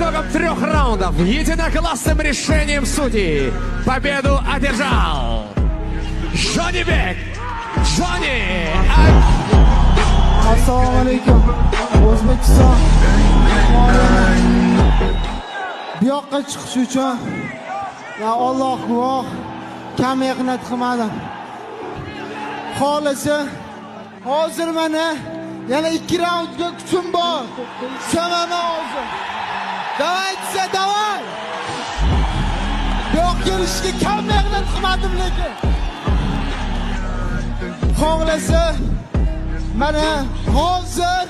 итогам 3 раундов единогласным решением судей победу одержал Jonibek Johnny. Assalomu alaykum. O'zbekiston bu yoqqa chiqish uchun ya Alloh guvoh kam mehnat qilmadim. Xolisi hozir mana yana 2 raundga kuchim bor. Tushaman hozir. Davaychi, davay. Bu yoqqa kelishga kam mehnat qilmadim lekin. Xolisi mana hozir